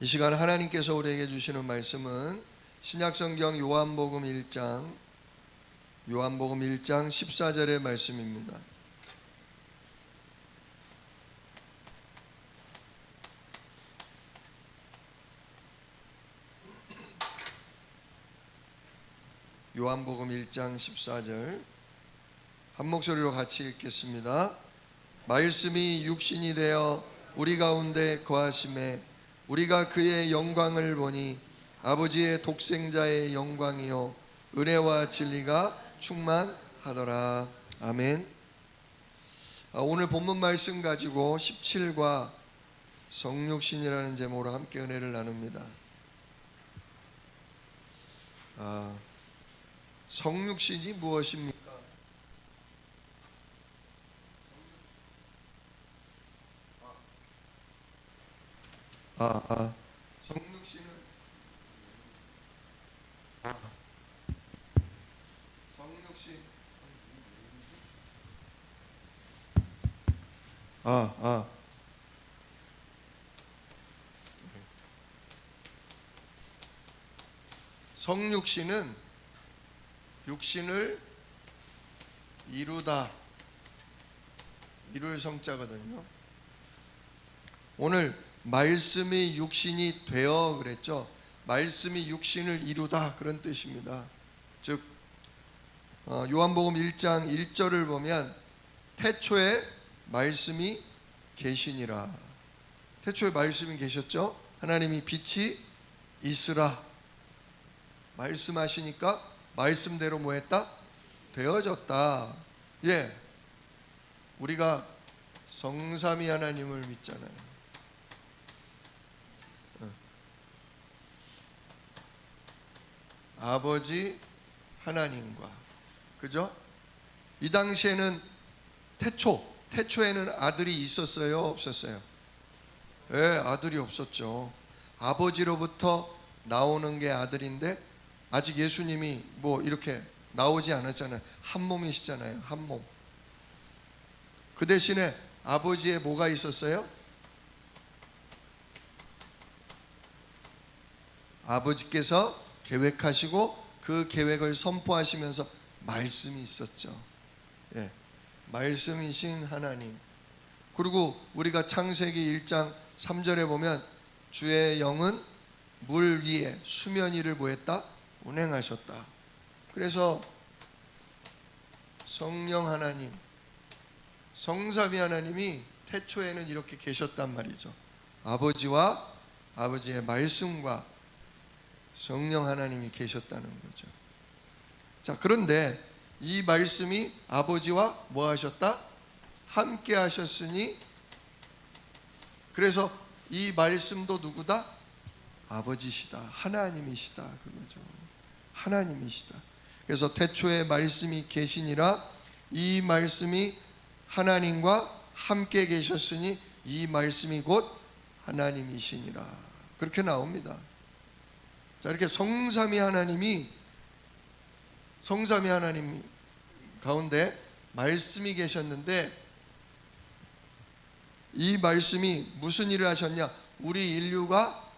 이 시간 하나님께서 우리에게 주시는 말씀은 신약성경 요한복음 1장 14절의 말씀입니다. 요한복음 1장 14절 한 목소리로 같이 읽겠습니다. 말씀이 육신이 되어 우리 가운데 거하심에 우리가 그의 영광을 보니 아버지의 독생자의 영광이요 은혜와 진리가 충만하더라. 아멘. 오늘 본문 말씀 가지고 17과 성육신이라는 제목으로 함께 은혜를 나눕니다. 성육신이 무엇입니까? 성육신은 성육신 성육신은 육신을 이루다, 이룰 성자거든요. 오늘 말씀이 육신이 되어 그랬죠. 말씀이 육신을 이루다 그런 뜻입니다. 즉 요한복음 1장 1절을 보면 태초에 말씀이 계시니라. 태초에 말씀이 계셨죠. 하나님이 빛이 있으라 말씀하시니까 말씀대로 뭐 했다? 되어졌다. 우리가 성삼위 하나님을 믿잖아요. 아버지 하나님과, 그죠? 이 당시에는 태초에는 아들이 있었어요, 없었어요? 아들이 없었죠. 아버지로부터 나오는 게 아들인데 아직 예수님이 뭐 이렇게 나오지 않았잖아요. 한 몸이시잖아요, 한 몸. 그 대신에 아버지의 뭐가 있었어요? 아버지께서 계획하시고 그 계획을 선포하시면서 말씀이 있었죠. 말씀이신 하나님. 그리고 우리가 창세기 1장 3절에 보면 주의 영은 물 위에 수면 위를 뭐했다? 운행하셨다. 그래서 성령 하나님, 성삼위 하나님이 태초에는 이렇게 계셨단 말이죠. 아버지와 아버지의 말씀과 성령 하나님이 계셨다는 거죠. 자, 그런데 이 말씀이 아버지와 뭐 하셨다? 함께 하셨으니, 그래서 이 말씀도 누구다? 아버지시다, 하나님이시다 그거죠. 하나님이시다. 그래서 태초에 말씀이 계시니라. 이 말씀이 하나님과 함께 계셨으니 이 말씀이 곧 하나님이시니라. 그렇게 나옵니다. 자, 이렇게 성삼위 하나님 가운데 말씀이 계셨는데, 이 말씀이 무슨 일을 하셨냐? 우리 인류가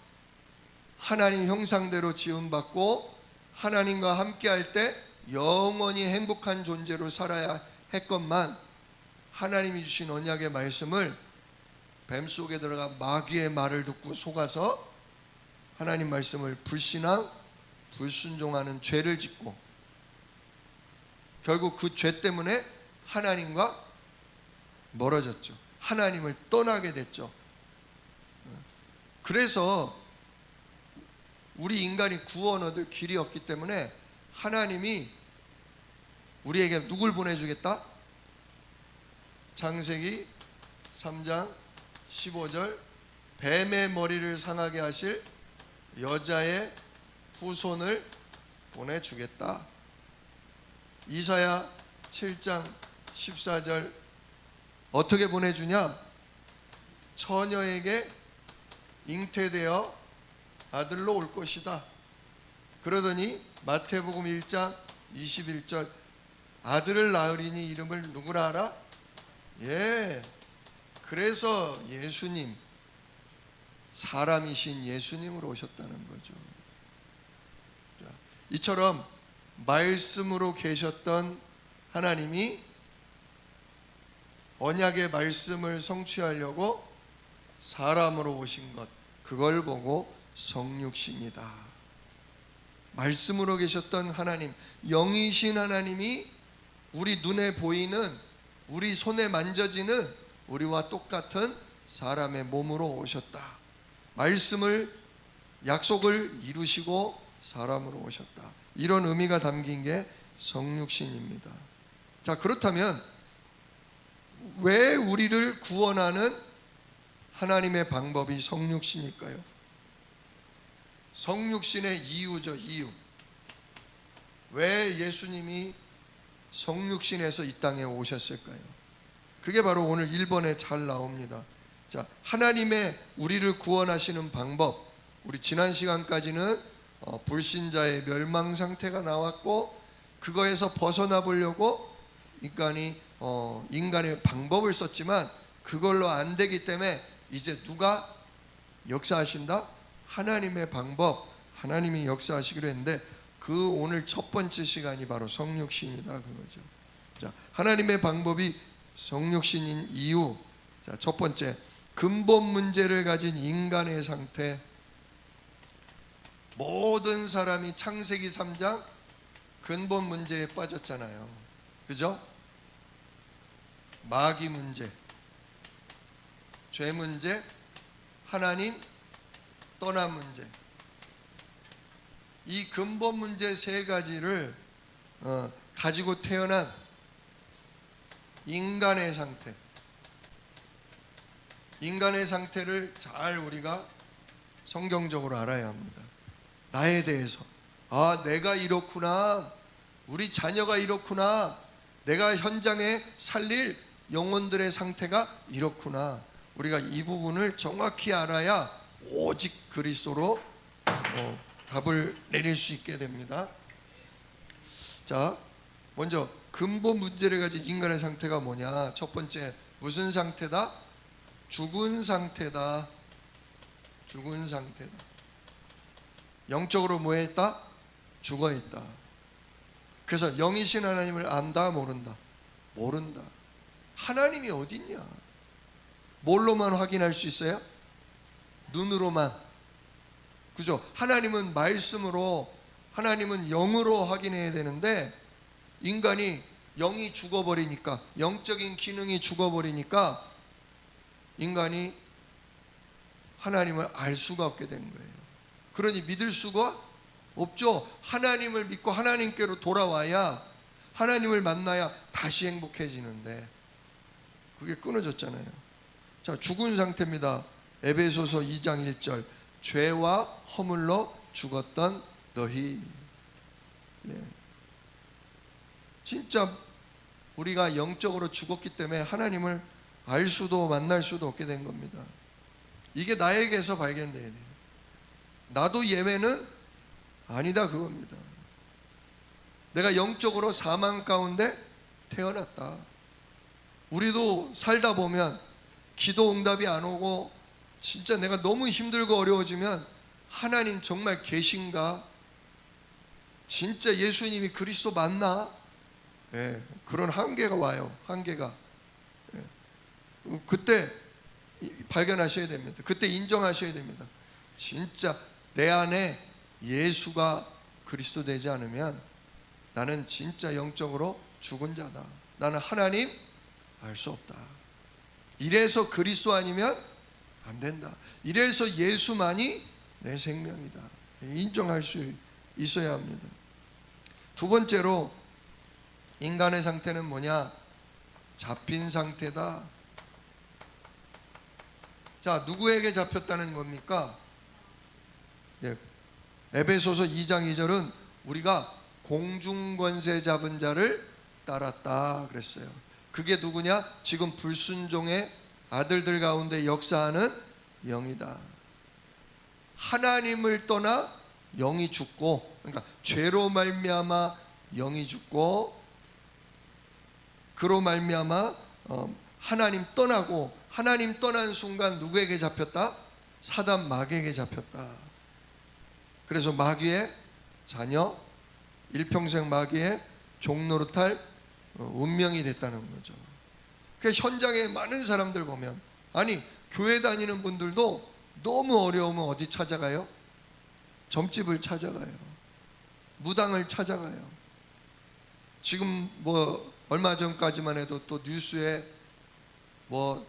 하나님 형상대로 지음받고 하나님과 함께할 때 영원히 행복한 존재로 살아야 했건만, 하나님이 주신 언약의 말씀을 뱀 속에 들어가 마귀의 말을 듣고 속아서 하나님 말씀을 불신앙, 불순종하는 죄를 짓고 결국 그 죄 때문에 하나님과 멀어졌죠. 하나님을 떠나게 됐죠. 그래서 우리 인간이 구원 얻을 길이 없기 때문에 하나님이 우리에게 누굴 보내주겠다? 창세기 3장 15절 뱀의 머리를 상하게 하실 여자의 후손을 보내주겠다. 이사야 7장 14절 어떻게 보내주냐? 처녀에게 잉태되어 아들로 올 것이다. 그러더니 마태복음 1장 21절 아들을 낳으리니 이름을 누구라 하라? 그래서 예수님 사람이신 예수님으로 오셨다는 거죠. 이처럼 말씀으로 계셨던 하나님이 언약의 말씀을 성취하려고 사람으로 오신 것, 그걸 보고 성육신이다. 말씀으로 계셨던 하나님, 영이신 하나님이 우리 눈에 보이는, 우리 손에 만져지는 우리와 똑같은 사람의 몸으로 오셨다. 말씀을, 약속을 이루시고 사람으로 오셨다. 이런 의미가 담긴 게 성육신입니다. 자, 그렇다면 왜 우리를 구원하는 하나님의 방법이 성육신일까요? 성육신의 이유죠, 이유. 왜 예수님이 성육신에서 이 땅에 오셨을까요? 그게 바로 오늘 1번에 잘 나옵니다. 자, 하나님의 우리를 구원하시는 방법. 우리 지난 시간까지는 불신자의 멸망 상태가 나왔고, 그거에서 벗어나 보려고 인간의 방법을 썼지만 그걸로 안 되기 때문에 이제 누가 역사하신다? 하나님의 방법, 하나님이 역사하시기로 했는데, 그 오늘 첫 번째 시간이 바로 성육신이다 그거죠. 자, 하나님의 방법이 성육신인 이유. 자, 첫 번째, 근본 문제를 가진 인간의 상태. 모든 사람이 창세기 3장 근본 문제에 빠졌잖아요. 그죠? 마귀 문제, 죄 문제, 하나님 떠난 문제. 이 근본 문제 세 가지를 가지고 태어난 인간의 상태. 인간의 상태를 잘 우리가 성경적으로 알아야 합니다. 나에 대해서, 아, 내가 이렇구나, 우리 자녀가 이렇구나, 내가 현장에 살릴 영혼들의 상태가 이렇구나. 우리가 이 부분을 정확히 알아야 오직 그리스도로 답을 내릴 수 있게 됩니다. 자, 먼저 근본 문제를 가진 인간의 상태가 뭐냐? 첫 번째, 무슨 상태다? 죽은 상태다. 죽은 상태다. 영적으로 뭐 했다? 죽어 있다. 그래서 영이신 하나님을 안다, 모른다? 모른다. 하나님이 어딨냐? 뭘로만 확인할 수 있어요? 눈으로만. 그죠? 하나님은 말씀으로, 하나님은 영으로 확인해야 되는데, 인간이 영이 죽어버리니까, 영적인 기능이 죽어버리니까 인간이 하나님을 알 수가 없게 된 거예요. 그러니 믿을 수가 없죠. 하나님을 믿고 하나님께로 돌아와야, 하나님을 만나야 다시 행복해지는데 그게 끊어졌잖아요. 자, 죽은 상태입니다. 에베소서 2장 1절, 죄와 허물로 죽었던 너희. 진짜 우리가 영적으로 죽었기 때문에 하나님을 알 수도 만날 수도 없게 된 겁니다. 이게 나에게서 발견돼야 돼요. 나도 예외는 아니다 그겁니다. 내가 영적으로 사망 가운데 태어났다. 우리도 살다 보면 기도 응답이 안 오고 진짜 내가 너무 힘들고 어려워지면 하나님 정말 계신가? 진짜 예수님이 그리스도 맞나? 그런 한계가 와요. 한계가. 그때 발견하셔야 됩니다. 그때 인정하셔야 됩니다. 진짜 내 안에 예수가 그리스도 되지 않으면 나는 진짜 영적으로 죽은 자다. 나는 하나님 알 수 없다. 이래서 그리스도 아니면 안 된다. 이래서 예수만이 내 생명이다. 인정할 수 있어야 합니다. 두 번째로 인간의 상태는 뭐냐? 잡힌 상태다. 자, 누구에게 잡혔다는 겁니까? 에베소서 2장 2절은 우리가 공중권세 잡은 자를 따랐다 그랬어요. 그게 누구냐? 지금 불순종의 아들들 가운데 역사하는 영이다. 하나님을 떠나 영이 죽고, 그러니까 죄로 말미암아 영이 죽고, 그로 말미암아 하나님 떠나고, 하나님 떠난 순간 누구에게 잡혔다? 사단 마귀에게 잡혔다. 그래서 마귀의 자녀, 일평생 마귀의 종노릇할 운명이 됐다는 거죠. 그 현장에 많은 사람들 보면, 아니 교회 다니는 분들도 너무 어려우면 어디 찾아가요? 점집을 찾아가요. 무당을 찾아가요. 지금 뭐 얼마 전까지만 해도 또 뉴스에 뭐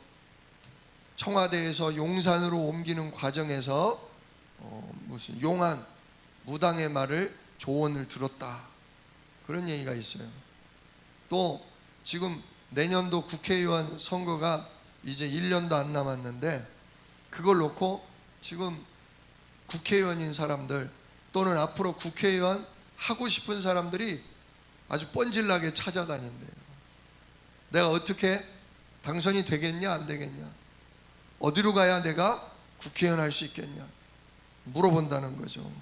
청와대에서 용산으로 옮기는 과정에서 무슨 용한 무당의 말을 조언을 들었다, 그런 얘기가 있어요. 또 지금 내년도 국회의원 선거가 이제 1년도 안 남았는데, 그걸 놓고 지금 국회의원인 사람들 또는 앞으로 국회의원 하고 싶은 사람들이 아주 뻔질나게 찾아다닌대요. 내가 어떻게 당선이 되겠냐 안 되겠냐, 어디로 가야 내가 국회의원 할 수 있겠냐 물어본다는 거죠.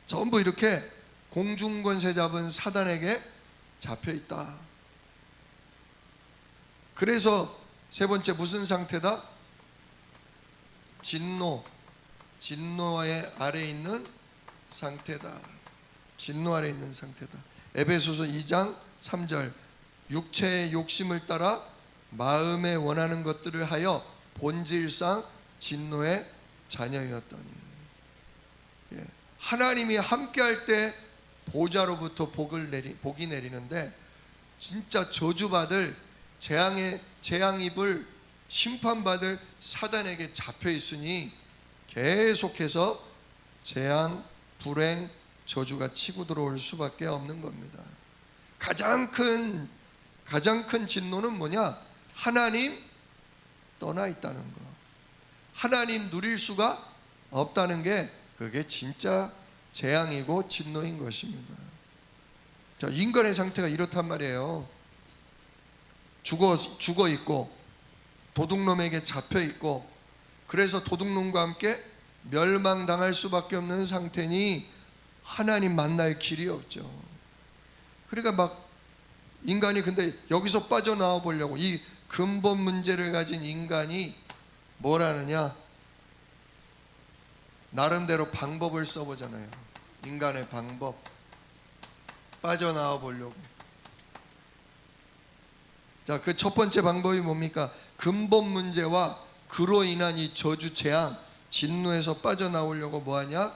전부 이렇게 공중권세 잡은 사단에게 잡혀있다. 그래서 세 번째 무슨 상태다? 진노의 아래에 있는 상태다. 진노 아래에 있는 상태다. 에베소서 2장 3절, 육체의 욕심을 따라 마음에 원하는 것들을 하여 본질상 진노의 자녀였더니. 하나님이 함께할 때 보좌로부터 복이 내리는데, 진짜 저주받을 재앙 입을 심판받을 사단에게 잡혀 있으니 계속해서 재앙, 불행, 저주가 치고 들어올 수밖에 없는 겁니다. 가장 큰 진노는 뭐냐? 하나님 떠나 있다는 거. 하나님 누릴 수가 없다는 게, 그게 진짜 재앙이고 진노인 것입니다. 자, 인간의 상태가 이렇단 말이에요. 죽어 있고 도둑놈에게 잡혀 있고, 그래서 도둑놈과 함께 멸망당할 수밖에 없는 상태니 하나님 만날 길이 없죠. 그러니까 막 인간이, 근데 여기서 빠져나와 보려고 이 근본 문제를 가진 인간이 뭘 하느냐? 나름대로 방법을 써보잖아요. 인간의 방법, 빠져나와 보려고. 자, 그 첫 번째 방법이 뭡니까? 근본 문제와 그로 인한 이 저주, 재앙, 진노에서 빠져나오려고 뭐하냐?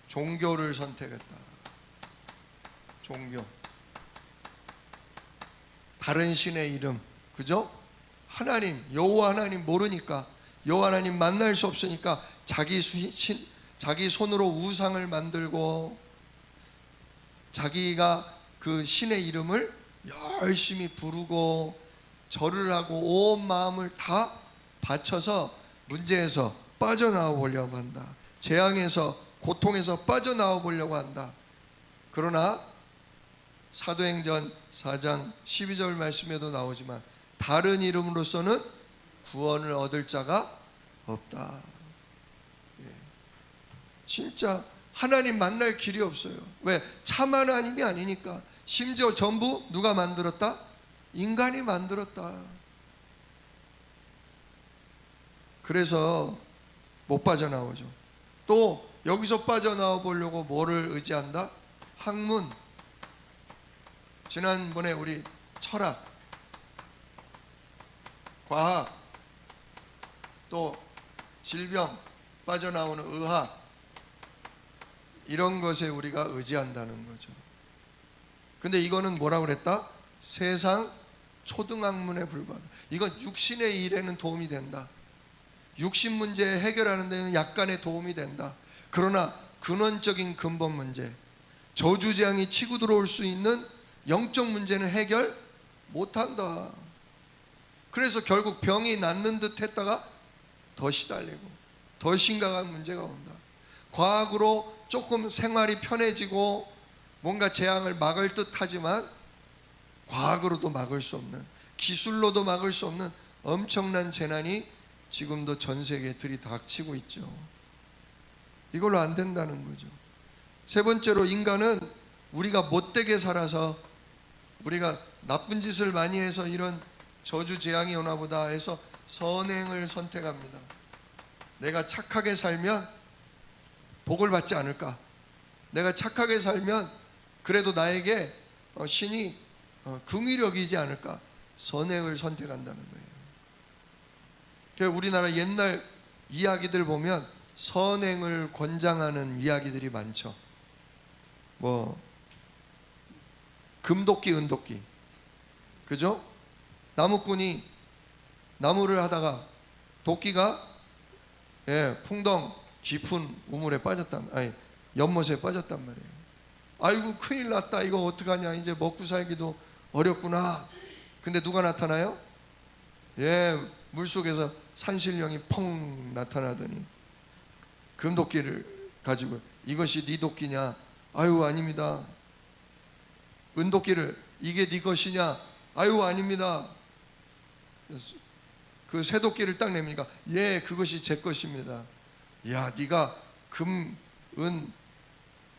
종교를 선택했다. 종교, 다른 신의 이름, 그죠? 하나님, 여호와 하나님 모르니까, 여호와 하나님 만날 수 없으니까 자기 손으로 우상을 만들고, 자기가 그 신의 이름을 열심히 부르고 절을 하고 온 마음을 다 바쳐서 문제에서 빠져나와 보려고 한다. 재앙에서, 고통에서 빠져나와 보려고 한다. 그러나 사도행전 4장 12절 말씀에도 나오지만, 다른 이름으로서는 구원을 얻을 자가 없다. 진짜 하나님 만날 길이 없어요. 왜? 참 하나님이 아니니까. 심지어 전부 누가 만들었다? 인간이 만들었다. 그래서 못 빠져나오죠. 또 여기서 빠져나와 보려고 뭐를 의지한다? 학문. 지난번에 우리 철학, 과학, 또 질병 빠져나오는 의학, 이런 것에 우리가 의지한다는 거죠. 근데 이거는 뭐라고 그랬다? 세상 초등학문에 불과하다. 이건 육신의 일에는 도움이 된다. 육신 문제 해결하는 데는 약간의 도움이 된다. 그러나 근원적인 근본 문제, 저주재앙이 치고 들어올 수 있는 영적 문제는 해결 못한다. 그래서 결국 병이 낫는 듯 했다가 더 시달리고 더 심각한 문제가 온다. 과학으로 조금 생활이 편해지고 뭔가 재앙을 막을 듯 하지만, 과학으로도 막을 수 없는, 기술로도 막을 수 없는 엄청난 재난이 지금도 전 세계에 들이닥치고 있죠. 이걸로 안 된다는 거죠. 세 번째로, 인간은 우리가 못되게 살아서, 우리가 나쁜 짓을 많이 해서 이런 저주 재앙이 오나 보다 해서 선행을 선택합니다. 내가 착하게 살면 복을 받지 않을까? 내가 착하게 살면 그래도 나에게 신이 긍휼력이지 않을까? 선행을 선택한다는 거예요. 그러니까 우리나라 옛날 이야기들 보면 선행을 권장하는 이야기들이 많죠. 뭐 금도끼, 은도끼, 그죠? 나무꾼이 나무를 하다가 도끼가 풍덩 깊은 우물에 연못에 빠졌단 말이에요. 아이고 큰일 났다, 이거 어떡하냐, 이제 먹고 살기도 어렵구나. 근데 누가 나타나요? 물속에서 산신령이 펑 나타나더니 금도끼를 가지고, 이것이 네 도끼냐? 아유 아닙니다. 은도끼를, 이게 네 것이냐? 아유 아닙니다. 그 쇠도끼를 딱 내미니까 그것이 제 것입니다. 야, 네가 금, 은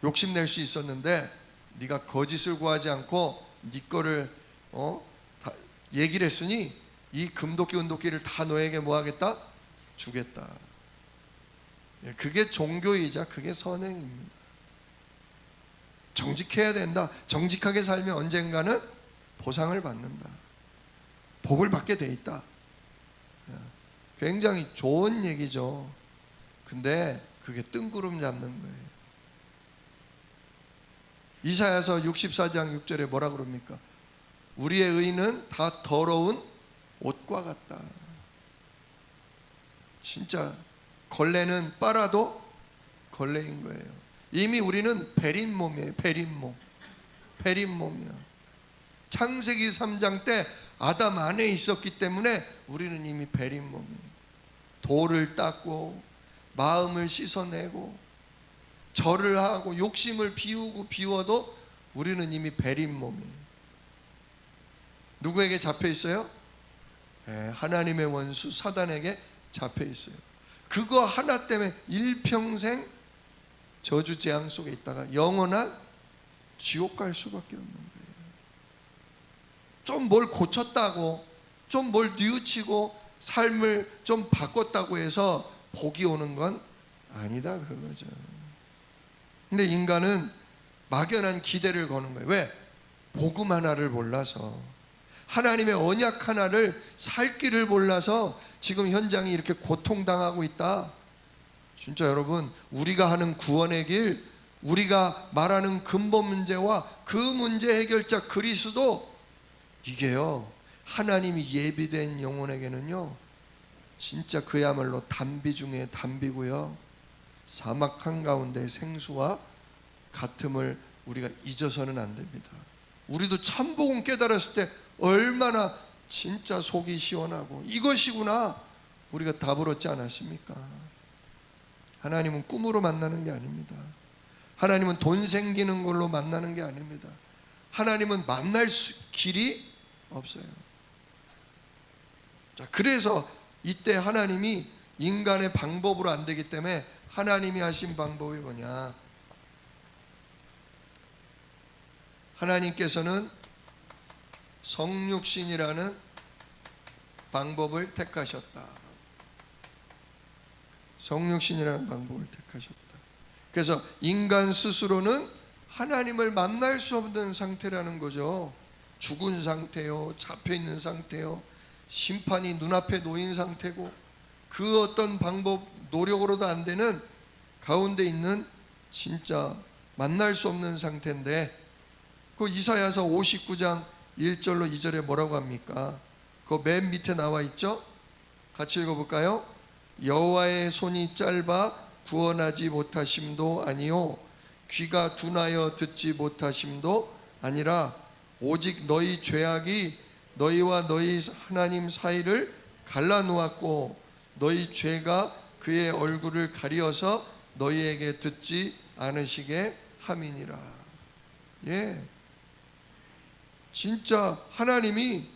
욕심낼 수 있었는데 네가 거짓을 구하지 않고 네 거를 다 얘기를 했으니 이 금도끼, 은도끼를 다 너에게 뭐 하겠다? 주겠다. 그게 종교이자 그게 선행입니다. 정직해야 된다. 정직하게 살면 언젠가는 보상을 받는다. 복을 받게 돼 있다. 굉장히 좋은 얘기죠. 근데 그게 뜬구름 잡는 거예요. 이사야서 64장 6절에 뭐라 그럽니까? 우리의 의는 다 더러운 옷과 같다. 진짜 걸레는 빨아도 걸레인 거예요. 이미 우리는 베린 몸이에요. 베린 몸. 베린 몸이야. 창세기 3장 때 아담 안에 있었기 때문에 우리는 이미 베린 몸이에요. 돌을 닦고 마음을 씻어내고 절을 하고 욕심을 비워도 우리는 이미 베린 몸이에요. 누구에게 잡혀 있어요? 하나님의 원수 사단에게 잡혀 있어요. 그거 하나 때문에 일평생 저주 재앙 속에 있다가 영원한 지옥 갈 수밖에 없는 거예요. 좀 뭘 고쳤다고, 좀 뭘 뉘우치고 삶을 좀 바꿨다고 해서 복이 오는 건 아니다 그거죠. 근데 인간은 막연한 기대를 거는 거예요. 왜? 복음 하나를 몰라서, 하나님의 언약 하나를 살 길을 몰라서 지금 현장이 이렇게 고통당하고 있다. 진짜 여러분, 우리가 하는 구원의 길, 우리가 말하는 근본 문제와 그 문제 해결자 그리스도, 이게요 하나님이 예비된 영혼에게는요 진짜 그야말로 단비 중에 단비고요, 사막 한가운데 생수와 같음을 우리가 잊어서는 안 됩니다. 우리도 참복음 깨달았을 때 얼마나 진짜 속이 시원하고 이것이구나 우리가 답을 얻지 않았습니까? 하나님은 꿈으로 만나는 게 아닙니다. 하나님은 돈 생기는 걸로 만나는 게 아닙니다. 하나님은 만날 길이 없어요. 자, 그래서 이때 하나님이 인간의 방법으로 안 되기 때문에 하나님이 하신 방법이 뭐냐? 하나님께서는 성육신이라는 방법을 택하셨다. 성육신이라는 방법을 택하셨다. 그래서 인간 스스로는 하나님을 만날 수 없는 상태라는 거죠. 죽은 상태요, 잡혀있는 상태요, 심판이 눈앞에 놓인 상태고, 그 어떤 방법 노력으로도 안 되는 가운데 있는 진짜 만날 수 없는 상태인데, 그 이사야서 59장 1절로 2절에 뭐라고 합니까? 그 맨 밑에 나와 있죠? 같이 읽어볼까요? 여호와의 손이 짧아 구원하지 못하심도 아니요 귀가 둔하여 듣지 못하심도 아니라 오직 너희 죄악이 너희와 너희 하나님 사이를 갈라놓았고 너희 죄가 그의 얼굴을 가리어서 너희에게 듣지 않으시게 함이니라. 진짜 하나님이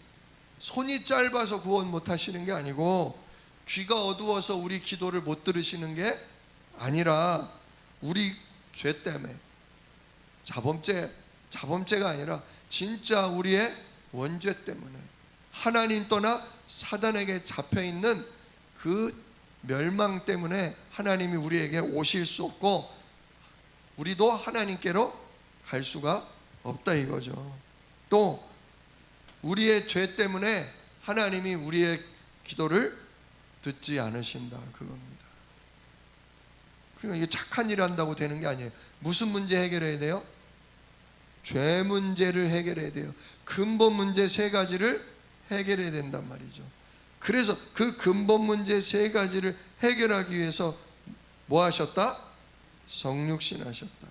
손이 짧아서 구원 못 하시는 게 아니고, 귀가 어두워서 우리 기도를 못 들으시는 게 아니라, 우리 죄 때문에, 자범죄가 아니라 진짜 우리의 원죄 때문에 하나님 떠나 사단에게 잡혀있는 그 멸망 때문에 하나님이 우리에게 오실 수 없고 우리도 하나님께로 갈 수가 없다 이거죠. 또 우리의 죄 때문에 하나님이 우리의 기도를 듣지 않으신다 그겁니다. 그러니까 이게 착한 일을 한다고 되는 게 아니에요. 무슨 문제 해결해야 돼요? 죄 문제를 해결해야 돼요. 근본 문제 세 가지를 해결해야 된단 말이죠. 그래서 그 근본 문제 세 가지를 해결하기 위해서 뭐 하셨다? 성육신 하셨다.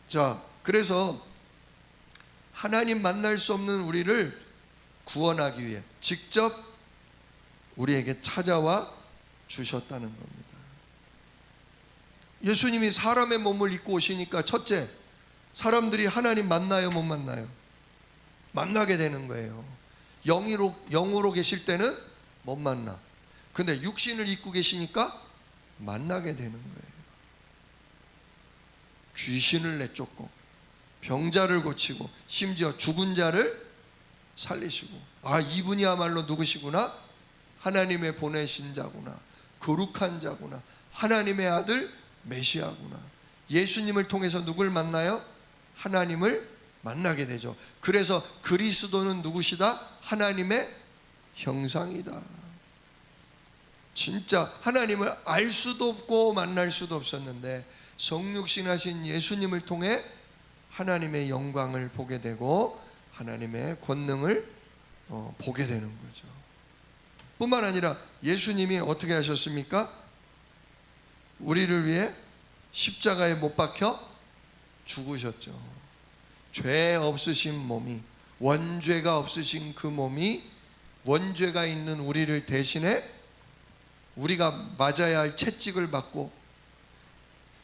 자, 그래서 하나님 만날 수 없는 우리를 구원하기 위해 직접 우리에게 찾아와 주셨다는 겁니다. 예수님이 사람의 몸을 입고 오시니까 첫째, 사람들이 하나님 만나요, 못 만나요? 만나게 되는 거예요. 영으로 계실 때는 못 만나. 근데 육신을 입고 계시니까 만나게 되는 거예요. 귀신을 내쫓고 병자를 고치고 심지어 죽은 자를 살리시고, 아, 이분이야말로 누구시구나? 하나님의 보내신 자구나, 거룩한 자구나, 하나님의 아들 메시아구나. 예수님을 통해서 누굴 만나요? 하나님을 만나게 되죠. 그래서 그리스도는 누구시다? 하나님의 형상이다. 진짜 하나님을 알 수도 없고 만날 수도 없었는데 성육신하신 예수님을 통해 하나님의 영광을 보게 되고 하나님의 권능을 보게 되는 거죠. 뿐만 아니라 예수님이 어떻게 하셨습니까? 우리를 위해 십자가에 못 박혀 죽으셨죠. 죄 없으신 몸이, 원죄가 없으신 그 몸이 원죄가 있는 우리를 대신해 우리가 맞아야 할 채찍을 받고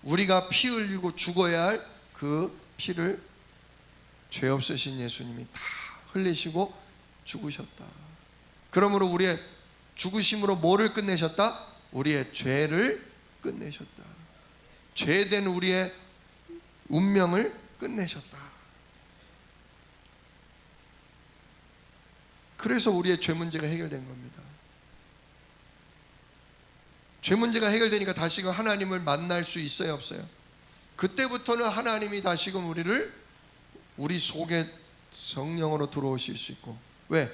우리가 피 흘리고 죽어야 할 그 피를 죄 없으신 예수님이 다 흘리시고 죽으셨다. 그러므로 우리의 죽으심으로 뭐를 끝내셨다? 우리의 죄를 끝내셨다. 죄된 우리의 운명을 끝내셨다. 그래서 우리의 죄 문제가 해결된 겁니다. 죄 문제가 해결되니까 다시금 하나님을 만날 수 있어요, 없어요? 그때부터는 하나님이 다시금 우리 속에 성령으로 들어오실 수 있고, 왜?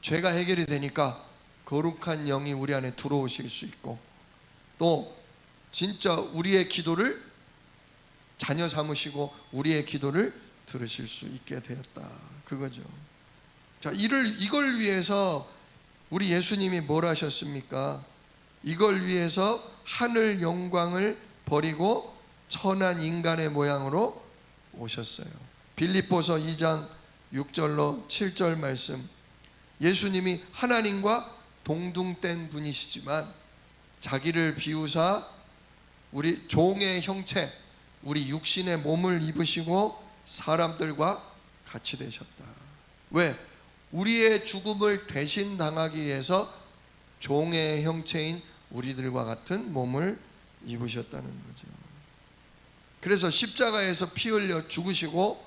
죄가 해결이 되니까 거룩한 영이 우리 안에 들어오실 수 있고, 또 진짜 우리의 기도를 자녀 삼으시고 우리의 기도를 들으실 수 있게 되었다 그거죠. 자, 이걸 위해서 우리 예수님이 뭘 하셨습니까? 이걸 위해서 하늘 영광을 버리고 천한 인간의 모양으로 오셨어요. 빌립보서 2장 6절로 7절 말씀, 예수님이 하나님과 동등된 분이시지만 자기를 비우사 우리 종의 형체, 우리 육신의 몸을 입으시고 사람들과 같이 되셨다. 왜? 우리의 죽음을 대신 당하기 위해서 종의 형체인 우리들과 같은 몸을 입으셨다는 거죠. 그래서 십자가에서 피 흘려 죽으시고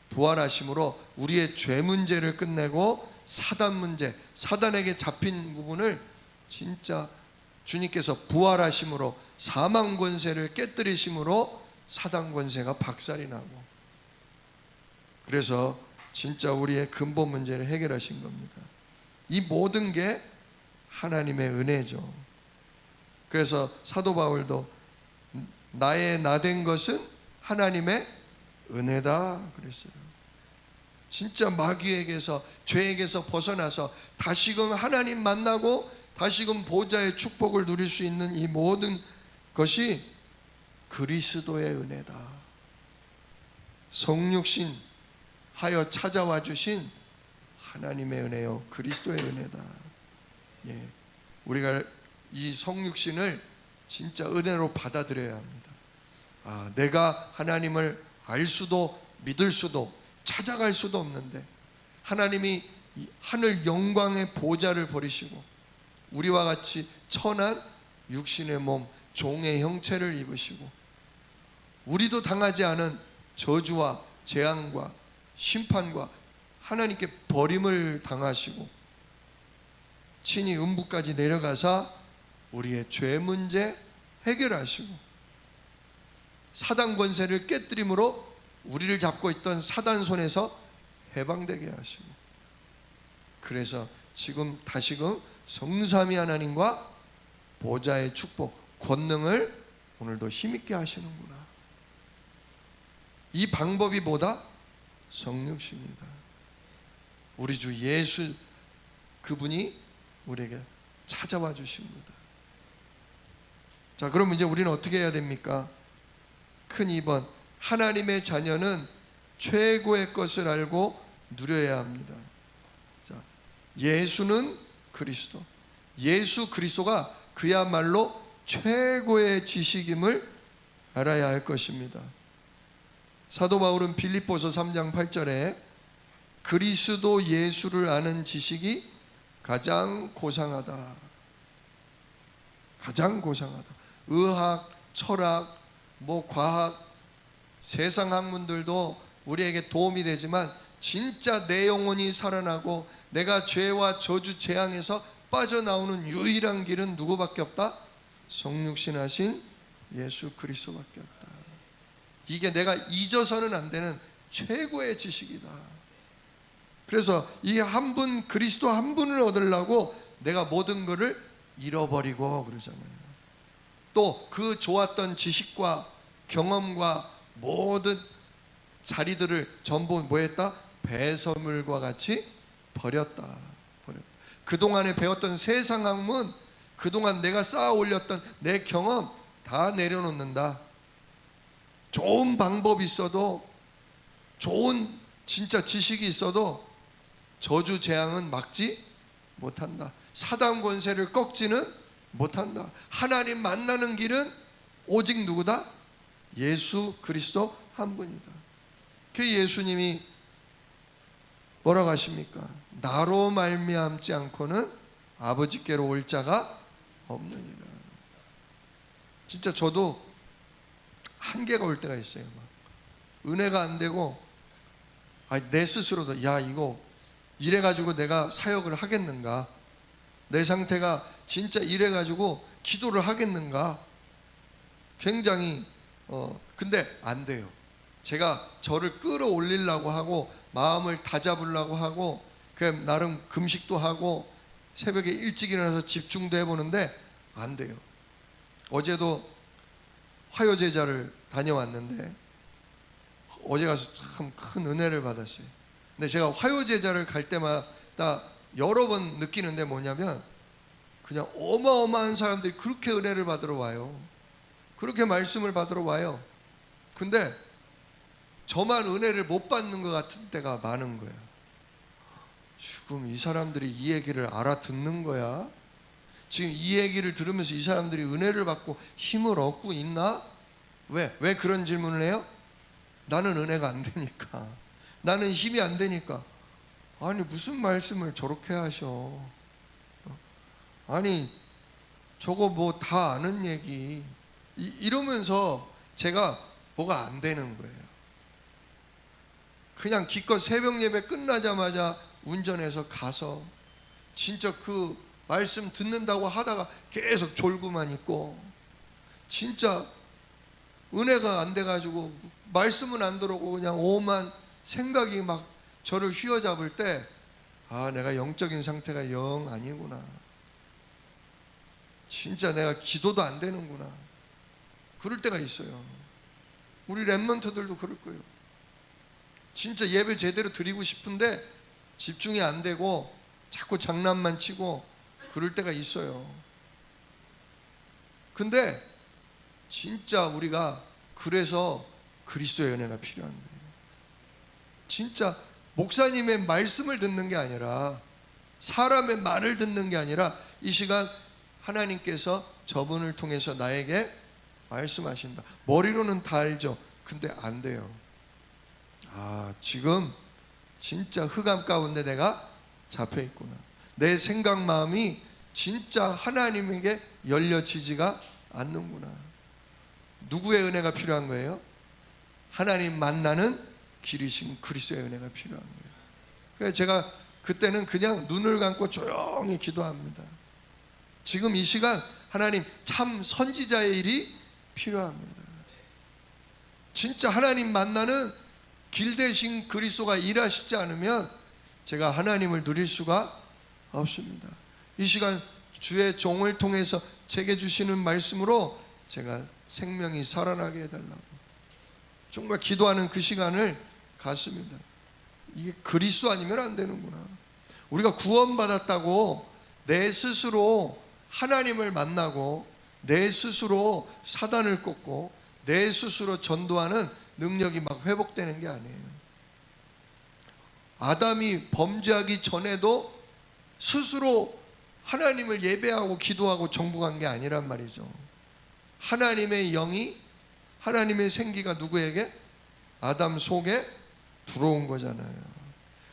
부활하심으로 우리의 죄 문제를 끝내고 사단 문제, 사단에게 잡힌 부분을 진짜 주님께서 부활하심으로 사망 권세를 깨뜨리심으로 사단 권세가 박살이 나고, 그래서 진짜 우리의 근본 문제를 해결하신 겁니다. 이 모든 게 하나님의 은혜죠. 그래서 사도 바울도 나의 나된 것은 하나님의 은혜다 그랬어요. 진짜 마귀에게서, 죄에게서 벗어나서 다시금 하나님 만나고 다시금 보좌의 축복을 누릴 수 있는 이 모든 것이 그리스도의 은혜다. 성육신 하여 찾아와 주신 하나님의 은혜요, 그리스도의 은혜다. 예, 우리가 이 성육신을 진짜 은혜로 받아들여야 합니다. 아, 내가 하나님을 알 수도 믿을 수도 찾아갈 수도 없는데 하나님이 이 하늘 영광의 보좌를 버리시고 우리와 같이 천한 육신의 몸, 종의 형체를 입으시고 우리도 당하지 않은 저주와 재앙과 심판과 하나님께 버림을 당하시고 친히 음부까지 내려가사 우리의 죄 문제 해결하시고 사단 권세를 깨뜨림으로 우리를 잡고 있던 사단 손에서 해방되게 하시고, 그래서 지금 다시금 성삼위 하나님과 보좌의 축복, 권능을 오늘도 힘있게 하시는구나. 이 방법이 뭐다? 성육신이다. 우리 주 예수 그분이 우리에게 찾아와 주신 거다. 자, 그럼 이제 우리는 어떻게 해야 됩니까? 큰 2번, 하나님의 자녀는 최고의 것을 알고 누려야 합니다. 자, 예수는 그리스도, 예수 그리스도가 그야말로 최고의 지식임을 알아야 할 것입니다. 사도 바울은 빌립보서 3장 8절에 그리스도 예수를 아는 지식이 가장 고상하다. 가장 고상하다. 의학, 철학, 과학, 세상 학문들도 우리에게 도움이 되지만 진짜 내 영혼이 살아나고 내가 죄와 저주 재앙에서 빠져나오는 유일한 길은 누구밖에 없다? 성육신하신 예수 그리스도밖에 없다. 이게 내가 잊어서는 안 되는 최고의 지식이다. 그래서 이 한 분, 그리스도 한 분을 얻으려고 내가 모든 것을 잃어버리고 그러잖아요. 또 그 좋았던 지식과 경험과 모든 자리들을 전부 뭐했다? 배설물과 같이 버렸다. 그동안에 배웠던 세상 학문, 그동안 내가 쌓아 올렸던 내 경험 다 내려놓는다. 좋은 방법이 있어도, 좋은 진짜 지식이 있어도 저주 재앙은 막지 못한다. 사단 권세를 꺾지는 못한다. 하나님 만나는 길은 오직 누구다? 예수 그리스도 한 분이다. 그 예수님이 뭐라고 하십니까? 나로 말미암지 않고는 아버지께로 올 자가 없느니라. 진짜 저도 한계가 올 때가 있어요. 막 은혜가 안 되고, 내 스스로도 이거 이래가지고 내가 사역을 하겠는가? 내 상태가 진짜 이래가지고 기도를 하겠는가? 굉장히 근데 안 돼요. 제가 저를 끌어올리려고 하고 마음을 다잡으려고 하고 나름 금식도 하고 새벽에 일찍 일어나서 집중도 해보는데 안 돼요. 어제도 화요제자를 다녀왔는데 어제 가서 참 큰 은혜를 받았어요. 근데 제가 화요제자를 갈 때마다 여러 번 느끼는데 뭐냐면 그냥 어마어마한 사람들이 그렇게 은혜를 받으러 와요. 그렇게 말씀을 받으러 와요. 근데 저만 은혜를 못 받는 것 같은 때가 많은 거야. 지금 이 사람들이 이 얘기를 알아듣는 거야? 지금 이 얘기를 들으면서 이 사람들이 은혜를 받고 힘을 얻고 있나? 왜 그런 질문을 해요? 나는 은혜가 안 되니까, 나는 힘이 안 되니까. 아니 무슨 말씀을 저렇게 하셔? 아니 저거 뭐 다 아는 얘기 이러면서 제가 뭐가 안 되는 거예요. 그냥 기껏 새벽 예배 끝나자마자 운전해서 가서 진짜 그 말씀 듣는다고 하다가 계속 졸고만 있고, 진짜 은혜가 안 돼가지고 말씀은 안 들어오고 그냥 오만 생각이 막 저를 휘어잡을 때 내가 영적인 상태가 영 아니구나. 진짜 내가 기도도 안 되는구나. 그럴 때가 있어요. 우리 랩런트들도 그럴 거예요. 진짜 예배 제대로 드리고 싶은데 집중이 안 되고 자꾸 장난만 치고 그럴 때가 있어요. 근데 진짜 우리가 그래서 그리스도의 은혜가 필요한 거예요. 진짜 목사님의 말씀을 듣는 게 아니라, 사람의 말을 듣는 게 아니라 이 시간 하나님께서 저분을 통해서 나에게 말씀하신다. 머리로는 다 알죠. 근데 안 돼요. 지금 진짜 흑암 가운데 내가 잡혀 있구나. 내 생각 마음이 진짜 하나님에게 열려지지가 않는구나. 누구의 은혜가 필요한 거예요? 하나님 만나는 길이신 그리스도의 은혜가 필요한 거예요. 그래서 제가 그때는 그냥 눈을 감고 조용히 기도합니다. 지금 이 시간 하나님 참 선지자의 일이 필요합니다. 진짜 하나님 만나는 길 대신 그리스도가 일하시지 않으면 제가 하나님을 누릴 수가 없습니다. 이 시간 주의 종을 통해서 제게 주시는 말씀으로 제가 생명이 살아나게 해달라고 정말 기도하는 그 시간을 갖습니다. 이게 그리스도 아니면 안 되는구나. 우리가 구원받았다고 내 스스로 하나님을 만나고 내 스스로 사단을 꺾고 내 스스로 전도하는 능력이 막 회복되는 게 아니에요. 아담이 범죄하기 전에도 스스로 하나님을 예배하고 기도하고 정복한 게 아니란 말이죠. 하나님의 영이, 하나님의 생기가 누구에게? 아담 속에 들어온 거잖아요.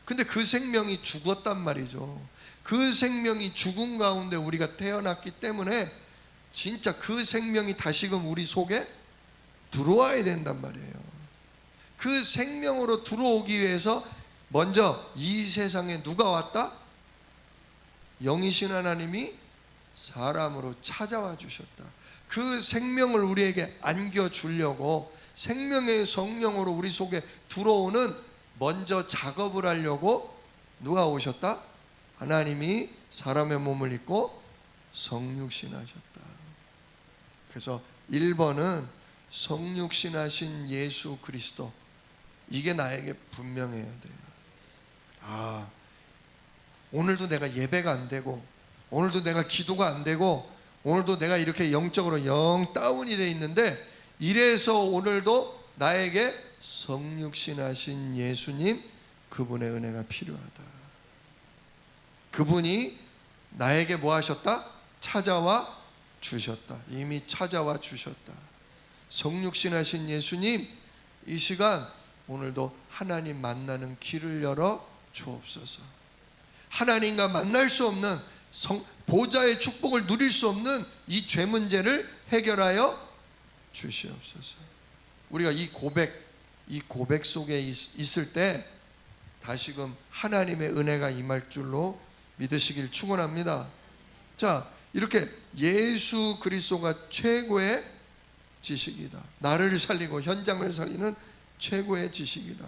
근데 그 생명이 죽었단 말이죠. 그 생명이 죽은 가운데 우리가 태어났기 때문에 진짜 그 생명이 다시금 우리 속에 들어와야 된단 말이에요. 그 생명으로 들어오기 위해서 먼저 이 세상에 누가 왔다? 영이신 하나님이 사람으로 찾아와 주셨다. 그 생명을 우리에게 안겨주려고 생명의 성령으로 우리 속에 들어오는 먼저 작업을 하려고 누가 오셨다? 하나님이 사람의 몸을 입고 성육신하셨다. 그래서 1번은 성육신하신 예수 그리스도, 이게 나에게 분명해야 돼요. 오늘도 내가 예배가 안 되고 오늘도 내가 기도가 안 되고 오늘도 내가 이렇게 영적으로 영 다운이 돼 있는데 이래서 오늘도 나에게 성육신하신 예수님, 그분의 은혜가 필요하다. 그분이 나에게 뭐 하셨다? 찾아와 주셨다. 이미 찾아와 주셨다. 성육신하신 예수님, 이 시간 오늘도 하나님 만나는 길을 열어 주옵소서. 하나님과 만날 수 없는 보좌의 축복을 누릴 수 없는 이 죄 문제를 해결하여 주시옵소서. 우리가 이 고백 속에 있을 때 다시금 하나님의 은혜가 임할 줄로 믿으시길 축원합니다. 자, 이렇게 예수 그리스도가 최고의 지식이다. 나를 살리고 현장을 살리는 최고의 지식이다.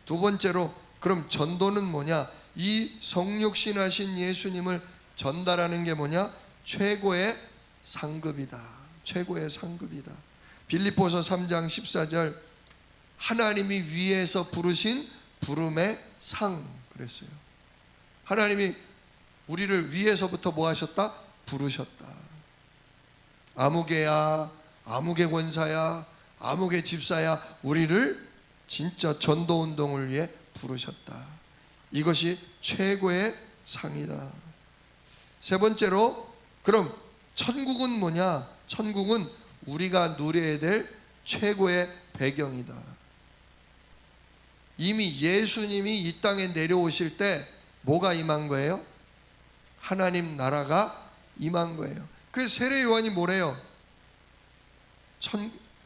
두 번째로, 그럼 전도는 뭐냐? 이 성육신하신 예수님을 전달하는 게 뭐냐? 최고의 상급이다. 최고의 상급이다. 빌립보서 3장 14절, 하나님이 위에서 부르신 부름의 상 그랬어요. 하나님이 우리를 위에서부터 뭐 하셨다? 부르셨다. 아무개야, 아무개 권사야, 아무개 집사야, 우리를 진짜 전도운동을 위해 부르셨다. 이것이 최고의 상이다. 세 번째로, 그럼 천국은 뭐냐? 천국은 우리가 누려야 될 최고의 배경이다. 이미 예수님이 이 땅에 내려오실 때 뭐가 임한 거예요? 하나님 나라가 임한 거예요. 그래서 세례 요한이 뭐래요?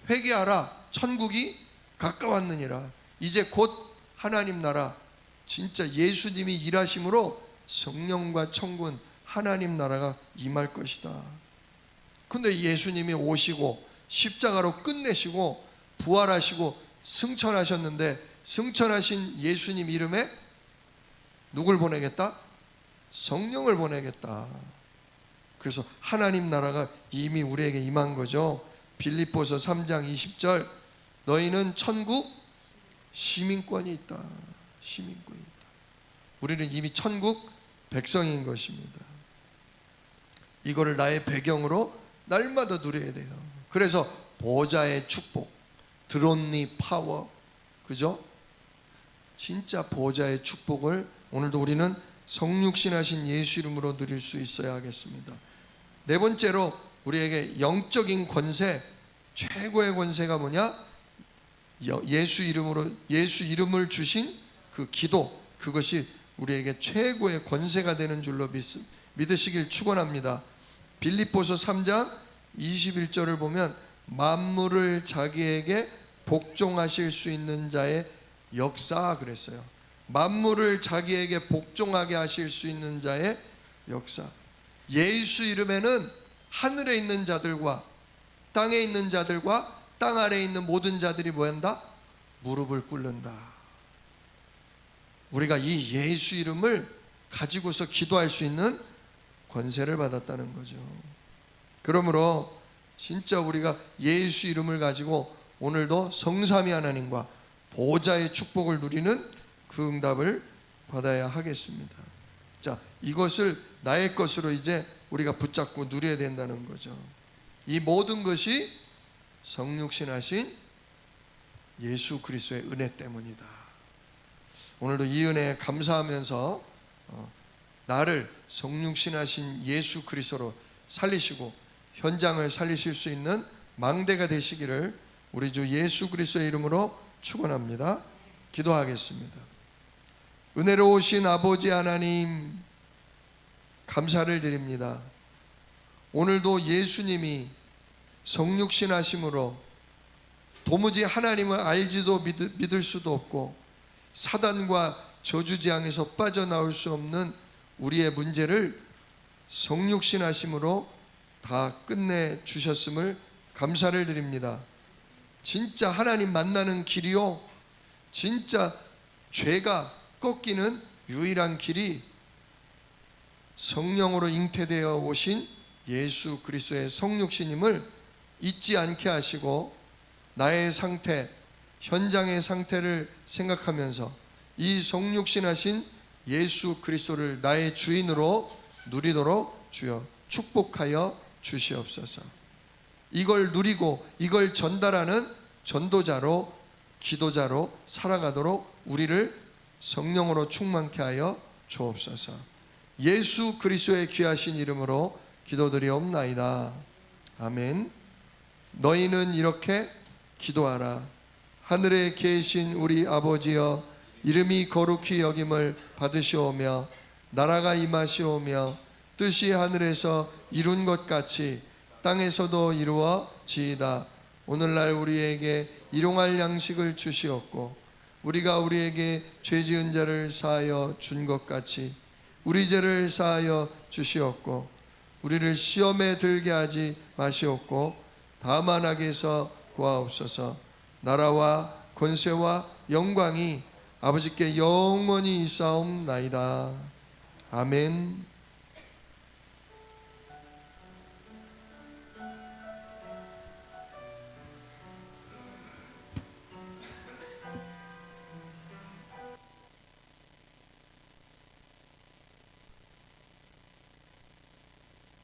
회개하라, 천국이 가까웠느니라. 이제 곧 하나님 나라, 진짜 예수님이 일하심으로 성령과 천군 하나님 나라가 임할 것이다. 근데 예수님이 오시고 십자가로 끝내시고 부활하시고 승천하셨는데, 승천하신 예수님 이름에 누굴 보내겠다? 성령을 보내겠다. 그래서 하나님 나라가 이미 우리에게 임한 거죠. 빌립보서 3장 20절, 너희는 천국 시민권이 있다. 시민권이 있다. 우리는 이미 천국 백성인 것입니다. 이거를 나의 배경으로 날마다 누려야 돼요. 그래서 보좌의 축복, 드론니 파워, 그죠? 진짜 보좌의 축복을 오늘도 우리는 성육신하신 예수 이름으로 누릴 수 있어야 하겠습니다. 네 번째로, 우리에게 영적인 권세, 최고의 권세가 뭐냐? 예수 이름을 주신 그 기도, 그것이 우리에게 최고의 권세가 되는 줄로 믿으시길 축원합니다. 빌립보서 3장 21절을 보면 만물을 자기에게 복종하실 수 있는 자의 역사 그랬어요. 만물을 자기에게 복종하게 하실 수 있는 자의 역사. 예수 이름에는 하늘에 있는 자들과 땅에 있는 자들과 땅 아래에 있는 모든 자들이 뭐한다? 무릎을 꿇는다. 우리가 이 예수 이름을 가지고서 기도할 수 있는 권세를 받았다는 거죠. 그러므로 진짜 우리가 예수 이름을 가지고 오늘도 성삼위 하나님과 보좌의 축복을 누리는 그 응답을 받아야 하겠습니다. 자, 이것을 나의 것으로 이제 우리가 붙잡고 누려야 된다는 거죠. 이 모든 것이 성육신하신 예수 그리스도의 은혜 때문이다. 오늘도 이 은혜에 감사하면서 나를 성육신하신 예수 그리스도로 살리시고 현장을 살리실 수 있는 망대가 되시기를 우리 주 예수 그리스도의 이름으로 축원합니다. 기도하겠습니다. 은혜로우신 아버지 하나님, 감사를 드립니다. 오늘도 예수님이 성육신하심으로 도무지 하나님을 알지도 믿을 수도 없고 사단과 저주재앙에서 빠져나올 수 없는 우리의 문제를 성육신하심으로 다 끝내 주셨음을 감사를 드립니다. 진짜 하나님 만나는 길이요, 진짜 죄가 꺾이는 유일한 길이 성령으로 잉태되어 오신 예수 그리스도의 성육신임을 잊지 않게 하시고 나의 상태, 현장의 상태를 생각하면서 이 성육신하신 예수 그리스도를 나의 주인으로 누리도록 주여 축복하여 주시옵소서. 이걸 누리고 이걸 전달하는 전도자로, 기도자로 살아가도록 우리를 성령으로 충만케 하여 주옵소서. 예수 그리스도의 귀하신 이름으로 기도드리옵나이다. 아멘. 너희는 이렇게 기도하라. 하늘에 계신 우리 아버지여, 이름이 거룩히 여김을 받으시오며 나라가 임하시오며 뜻이 하늘에서 이룬 것 같이 땅에서도 이루어지이다. 오늘날 우리에게 일용할 양식을 주시옵고 우리가 우리에게 죄 지은 자를 사하여 준 것 같이 우리 죄를 사하여 주시옵고 우리를 시험에 들게 하지 마시옵고 다만 악에서 구하옵소서. 나라와 권세와 영광이 아버지께 영원히 있사옵나이다. 아멘.